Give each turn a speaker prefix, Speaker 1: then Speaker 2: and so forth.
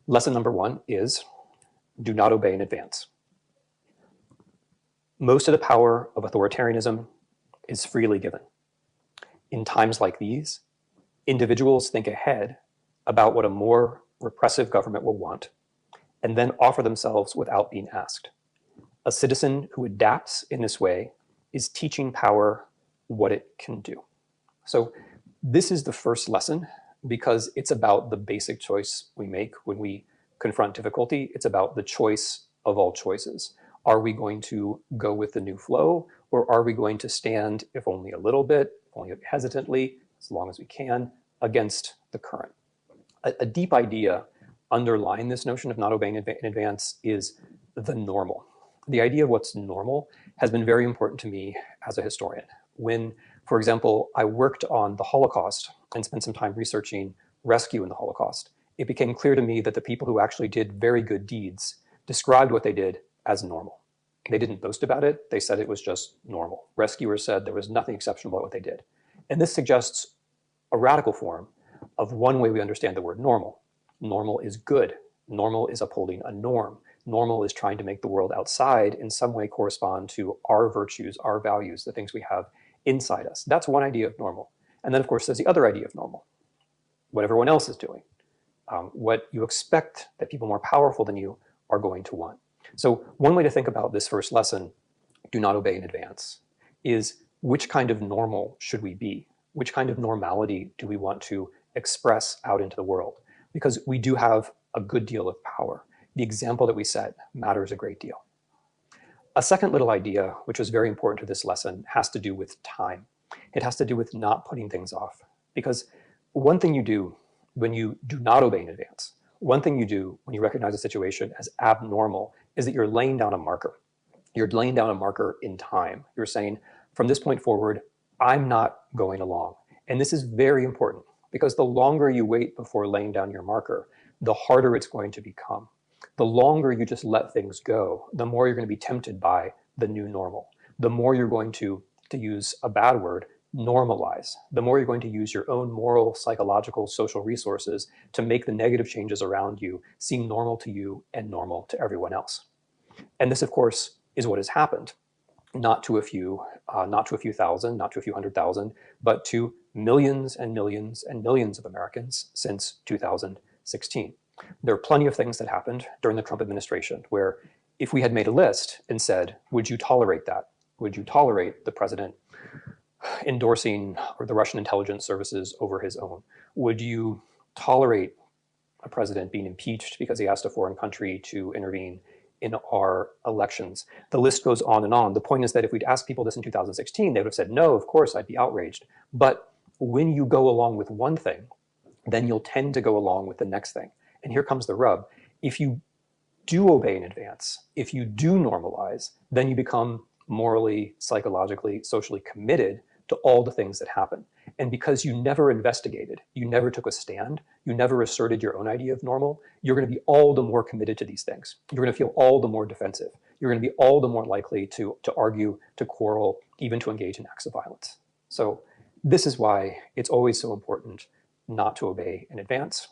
Speaker 1: Lesson number one is do not obey in advance. Most of the power of authoritarianism is freely given. In times like these, individuals think ahead about what a more repressive government will want, and then offer themselves without being asked. A citizen who adapts in this way is teaching power what it can do. So this is the first lesson because it's about the basic choice we make when we confront difficulty. It's about the choice of all choices. Are we going to go with the new flow, or are we going to stand, if only a little bit, only hesitantly, as long as we can, against the current? A deep idea underlying this notion of not obeying in advance is the normal. The idea of what's normal has been very important to me as a historian. When, for example, I worked on the Holocaust and spent some time researching rescue in the Holocaust, it became clear to me that the people who actually did very good deeds described what they did as normal. They didn't boast about it. They said it was just normal. Rescuers said there was nothing exceptional about what they did. And this suggests a radical form of one way we understand the word normal. Normal is good. Normal is upholding a norm. Normal is trying to make the world outside in some way correspond to our virtues, our values, the things we have inside us. That's one idea of normal. And then, of course, there's the other idea of normal, what everyone else is doing, what you expect that people more powerful than you are going to want. So one way to think about this first lesson, do not obey in advance, is which kind of normal should we be? Which kind of normality do we want to express out into the world? Because we do have a good deal of power. The example that we set matters a great deal. A second little idea, which was very important to this lesson, has to do with time. It has to do with not putting things off. Because one thing you do when you do not obey in advance, one thing you do when you recognize a situation as abnormal is that you're laying down a marker. You're laying down a marker in time. You're saying, from this point forward, I'm not going along. And this is very important because the longer you wait before laying down your marker, the harder it's going to become. The longer you just let things go, the more you're going to be tempted by the new normal. The more you're going to use a bad word, normalize. The more you're going to use your own moral, psychological, social resources to make the negative changes around you seem normal to you and normal to everyone else. And this, of course, is what has happened. Not to a few thousand, not to a few 100,000, but to millions and millions and millions of Americans since 2016. There are plenty of things that happened during the Trump administration where if we had made a list and said, would you tolerate that? Would you tolerate the president endorsing or the Russian intelligence services over his own? Would you tolerate a president being impeached because he asked a foreign country to intervene in our elections? The list goes on and on. The point is that if we'd asked people this in 2016, they would have said, no, of course, I'd be outraged. But when you go along with one thing, then you'll tend to go along with the next thing. And here comes the rub. If you do obey in advance, if you do normalize, then you become morally, psychologically, socially committed to all the things that happen. And because you never investigated, you never took a stand, you never asserted your own idea of normal, you're going to be all the more committed to these things. You're going to feel all the more defensive. You're going to be all the more likely to argue, to quarrel, even to engage in acts of violence. So this is why it's always so important not to obey in advance.